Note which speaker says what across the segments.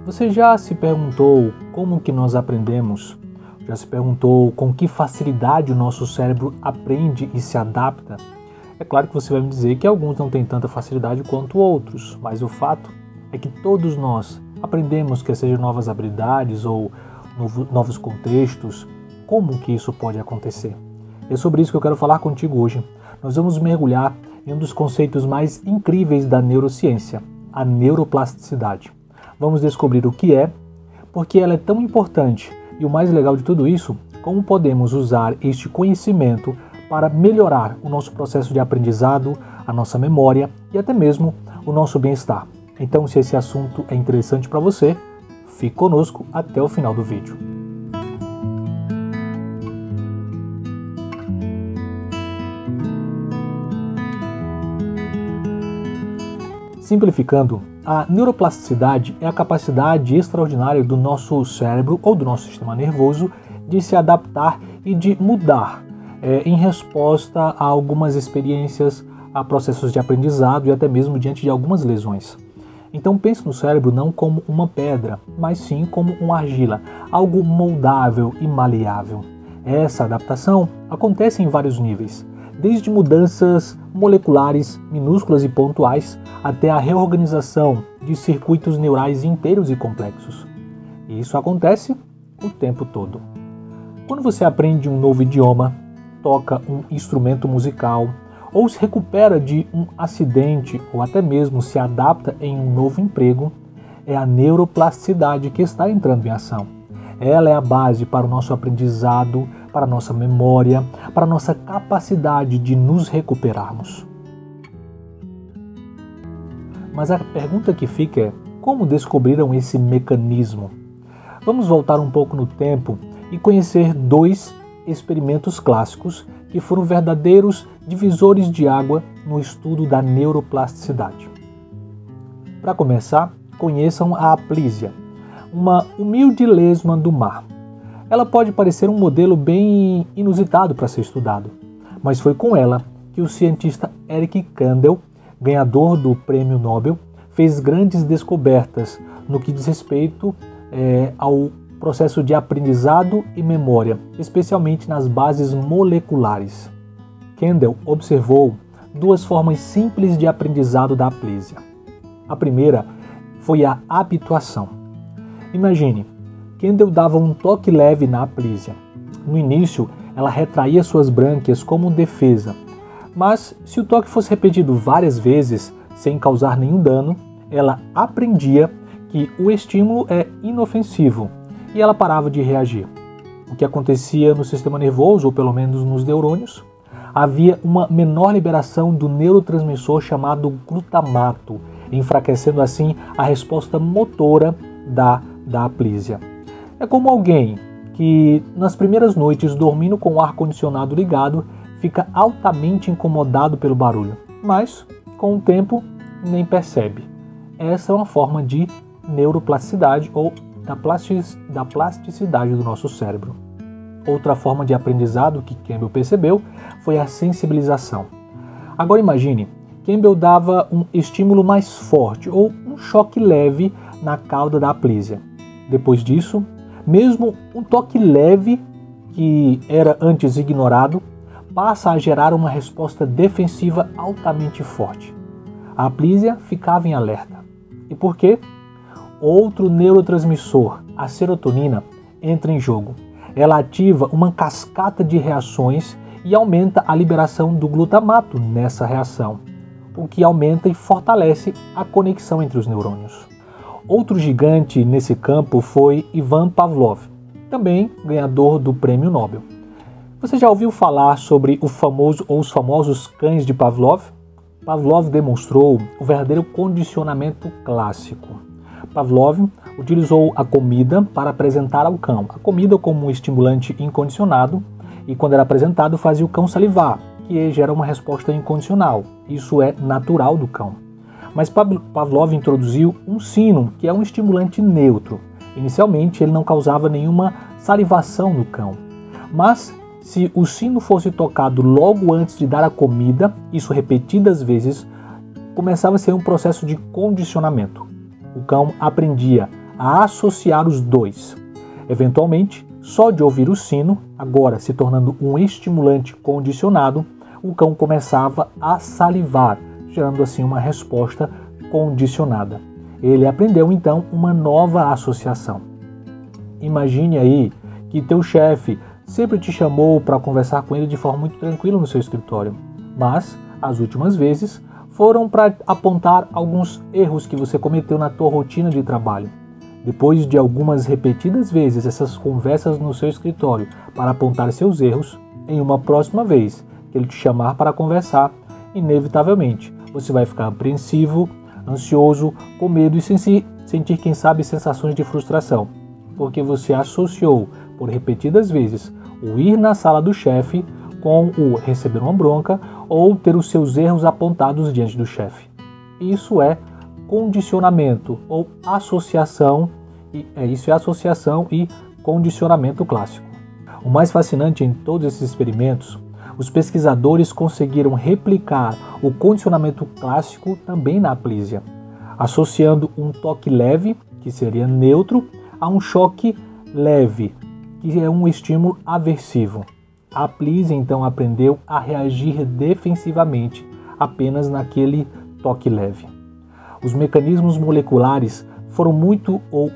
Speaker 1: Você já se perguntou como que nós aprendemos? Já se perguntou com que facilidade o nosso cérebro aprende e se adapta? É claro que você vai me dizer que alguns não têm tanta facilidade quanto outros, mas o fato é que todos nós aprendemos, quer seja novas habilidades ou novos contextos. Como que isso pode acontecer? É sobre isso que eu quero falar contigo hoje. Nós vamos mergulhar em um dos conceitos mais incríveis da neurociência, a neuroplasticidade. Vamos descobrir o que é, por que ela é tão importante e o mais legal de tudo isso, como podemos usar este conhecimento para melhorar o nosso processo de aprendizado, a nossa memória e até mesmo o nosso bem-estar. Então, se esse assunto é interessante para você, fique conosco até o final do vídeo. Simplificando, a neuroplasticidade é a capacidade extraordinária do nosso cérebro ou do nosso sistema nervoso de se adaptar e de mudar em resposta a algumas experiências, a processos de aprendizado e até mesmo diante de algumas lesões. Então pense no cérebro não como uma pedra, mas sim como uma argila, algo moldável e maleável. Essa adaptação acontece em vários níveis, desde mudanças moleculares minúsculas e pontuais até a reorganização de circuitos neurais inteiros e complexos. E isso acontece o tempo todo. Quando você aprende um novo idioma, toca um instrumento musical, ou se recupera de um acidente, ou até mesmo se adapta em um novo emprego, é a neuroplasticidade que está entrando em ação. Ela é a base para o nosso aprendizado, para a nossa memória, para a nossa capacidade de nos recuperarmos. Mas a pergunta que fica é: como descobriram esse mecanismo? Vamos voltar um pouco no tempo e conhecer dois experimentos clássicos que foram verdadeiros divisores de água no estudo da neuroplasticidade. Para começar, conheçam a Aplysia, uma humilde lesma do mar. Ela pode parecer um modelo bem inusitado para ser estudado, mas foi com ela que o cientista Eric Kandel, ganhador do Prêmio Nobel, fez grandes descobertas no que diz respeito ao processo de aprendizado e memória, especialmente nas bases moleculares. Kandel observou duas formas simples de aprendizado da Aplysia. A primeira foi a habituação. Imagine, Kandel dava um toque leve na Aplysia. No início, ela retraía suas brânquias como defesa, mas se o toque fosse repetido várias vezes, sem causar nenhum dano, ela aprendia que o estímulo é inofensivo e ela parava de reagir. O que acontecia no sistema nervoso, ou pelo menos nos neurônios? Havia uma menor liberação do neurotransmissor chamado glutamato, enfraquecendo assim a resposta motora da Aplysia. É como alguém que nas primeiras noites dormindo com o ar-condicionado ligado fica altamente incomodado pelo barulho, mas com o tempo nem percebe. Essa é uma forma de neuroplasticidade ou da plasticidade do nosso cérebro. Outra forma de aprendizado que Campbell percebeu foi a sensibilização. Agora imagine, Campbell dava um estímulo mais forte ou um choque leve na cauda da Aplysia. Depois disso, mesmo um toque leve, que era antes ignorado, passa a gerar uma resposta defensiva altamente forte. A Aplysia ficava em alerta. E por quê? Outro neurotransmissor, a serotonina, entra em jogo. Ela ativa uma cascata de reações e aumenta a liberação do glutamato nessa reação, o que aumenta e fortalece a conexão entre os neurônios. Outro gigante nesse campo foi Ivan Pavlov, também ganhador do Prêmio Nobel. Você já ouviu falar sobre os famosos cães de Pavlov? Pavlov demonstrou o verdadeiro condicionamento clássico. Pavlov utilizou a comida para apresentar ao cão. A comida como um estimulante incondicionado e quando era apresentado fazia o cão salivar, que gera uma resposta incondicional. Isso é natural do cão. Mas Pavlov introduziu um sino, que é um estimulante neutro. Inicialmente ele não causava nenhuma salivação no cão. Mas se o sino fosse tocado logo antes de dar a comida, isso repetidas vezes, começava a ser um processo de condicionamento. O cão aprendia a associar os dois. Eventualmente, só de ouvir o sino, agora se tornando um estimulante condicionado, o cão começava a salivar, gerando assim uma resposta condicionada. Ele aprendeu então uma nova associação. Imagine aí que teu chefe sempre te chamou para conversar com ele de forma muito tranquila no seu escritório, mas as últimas vezes foram para apontar alguns erros que você cometeu na tua rotina de trabalho. Depois de algumas repetidas vezes essas conversas no seu escritório para apontar seus erros, em uma próxima vez que ele te chamar para conversar, inevitavelmente você vai ficar apreensivo, ansioso, com medo e sentir, quem sabe, sensações de frustração, porque você associou por repetidas vezes o ir na sala do chefe com o receber uma bronca ou ter os seus erros apontados diante do chefe. Isso é condicionamento ou associação, isso é associação e condicionamento clássico. O mais fascinante em todos esses experimentos, os pesquisadores conseguiram replicar o condicionamento clássico também na aplísia, associando um toque leve, que seria neutro, a um choque leve, que é um estímulo aversivo. A aplísia então aprendeu a reagir defensivamente apenas naquele toque leve. Os mecanismos moleculares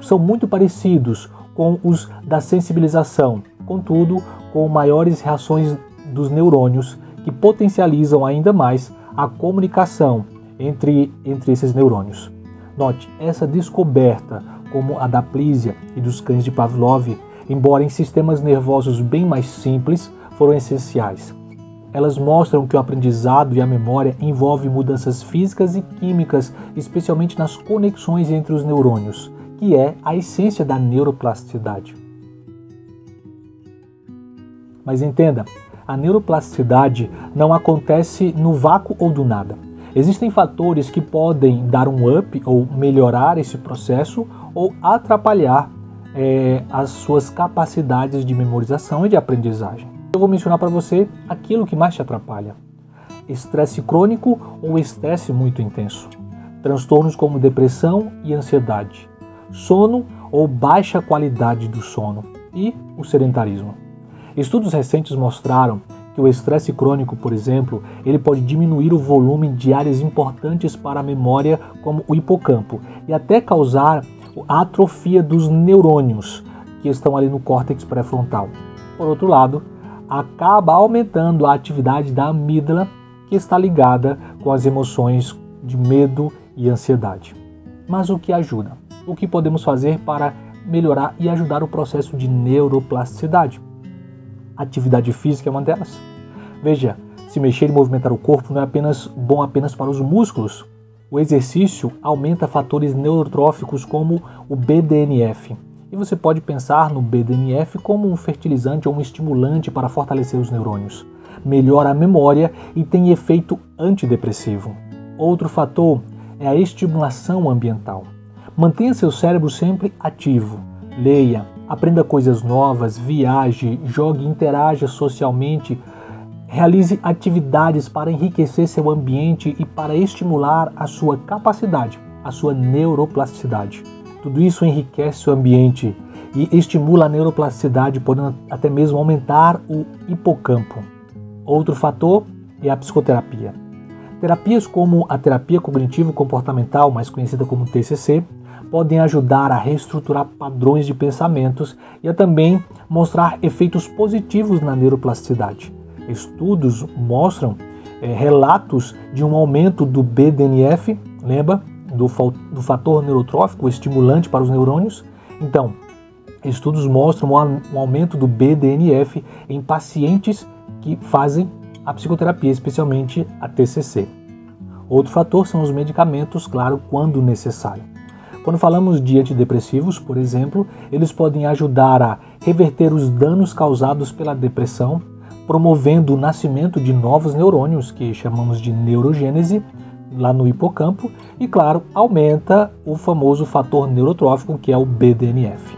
Speaker 1: são muito parecidos com os da sensibilização, contudo, com maiores reações dos neurônios que potencializam ainda mais a comunicação entre esses neurônios. Note, essa descoberta, como a da aplísia e dos cães de Pavlov, embora em sistemas nervosos bem mais simples, foram essenciais. Elas mostram que o aprendizado e a memória envolvem mudanças físicas e químicas, especialmente nas conexões entre os neurônios, que é a essência da neuroplasticidade. Mas entenda, a neuroplasticidade não acontece no vácuo ou do nada. Existem fatores que podem dar um up ou melhorar esse processo ou atrapalhar as suas capacidades de memorização e de aprendizagem. Eu vou mencionar para você aquilo que mais te atrapalha: estresse crônico ou estresse muito intenso, transtornos como depressão e ansiedade, sono ou baixa qualidade do sono e o sedentarismo. Estudos recentes mostraram que o estresse crônico, por exemplo, ele pode diminuir o volume de áreas importantes para a memória, como o hipocampo, e até causar a atrofia dos neurônios que estão ali no córtex pré-frontal. Por outro lado, acaba aumentando a atividade da amígdala, que está ligada com as emoções de medo e ansiedade. Mas o que ajuda? O que podemos fazer para melhorar e ajudar o processo de neuroplasticidade? Atividade física é uma delas. Veja, se mexer e movimentar o corpo não é bom apenas para os músculos. O exercício aumenta fatores neurotróficos como o BDNF. E você pode pensar no BDNF como um fertilizante ou um estimulante para fortalecer os neurônios. Melhora a memória e tem efeito antidepressivo. Outro fator é a estimulação ambiental. Mantenha seu cérebro sempre ativo. Leia, aprenda coisas novas, viaje, jogue e interaja socialmente. Realize atividades para enriquecer seu ambiente e para estimular a sua capacidade, a sua neuroplasticidade. Tudo isso enriquece o ambiente e estimula a neuroplasticidade, podendo até mesmo aumentar o hipocampo. Outro fator é a psicoterapia. Terapias como a terapia cognitivo-comportamental, mais conhecida como TCC, podem ajudar a reestruturar padrões de pensamentos e a também mostrar efeitos positivos na neuroplasticidade. Estudos mostram relatos de um aumento do BDNF, lembra? Do fator neurotrófico, estimulante para os neurônios. Então, estudos mostram um aumento do BDNF em pacientes que fazem a psicoterapia, especialmente a TCC. Outro fator são os medicamentos, claro, quando necessário. Quando falamos de antidepressivos, por exemplo, eles podem ajudar a reverter os danos causados pela depressão, promovendo o nascimento de novos neurônios, que chamamos de neurogênese, lá no hipocampo, e claro, aumenta o famoso fator neurotrófico, que é o BDNF.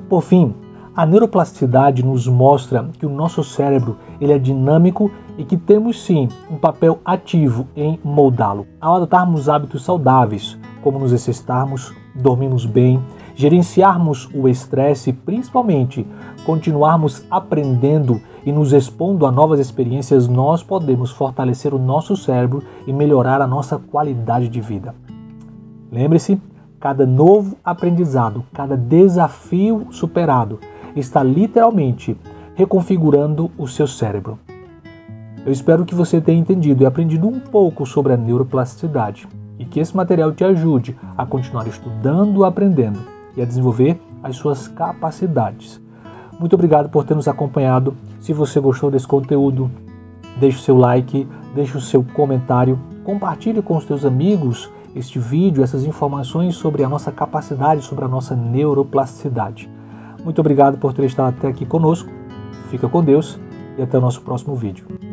Speaker 1: Por fim, a neuroplasticidade nos mostra que o nosso cérebro ele é dinâmico e que temos sim um papel ativo em moldá-lo. Ao adotarmos hábitos saudáveis, como nos exercitarmos, dormirmos bem gerenciarmos o estresse e principalmente continuarmos aprendendo e nos expondo a novas experiências, nós podemos fortalecer o nosso cérebro e melhorar a nossa qualidade de vida. Lembre-se, cada novo aprendizado, cada desafio superado está literalmente reconfigurando o seu cérebro. Eu espero que você tenha entendido e aprendido um pouco sobre a neuroplasticidade e que esse material te ajude a continuar estudando, aprendendo e a desenvolver as suas capacidades. Muito obrigado por ter nos acompanhado. Se você gostou desse conteúdo, deixe o seu like, deixe o seu comentário, compartilhe com os seus amigos este vídeo, essas informações sobre a nossa capacidade, sobre a nossa neuroplasticidade. Muito obrigado por ter estado até aqui conosco. Fica com Deus e até o nosso próximo vídeo.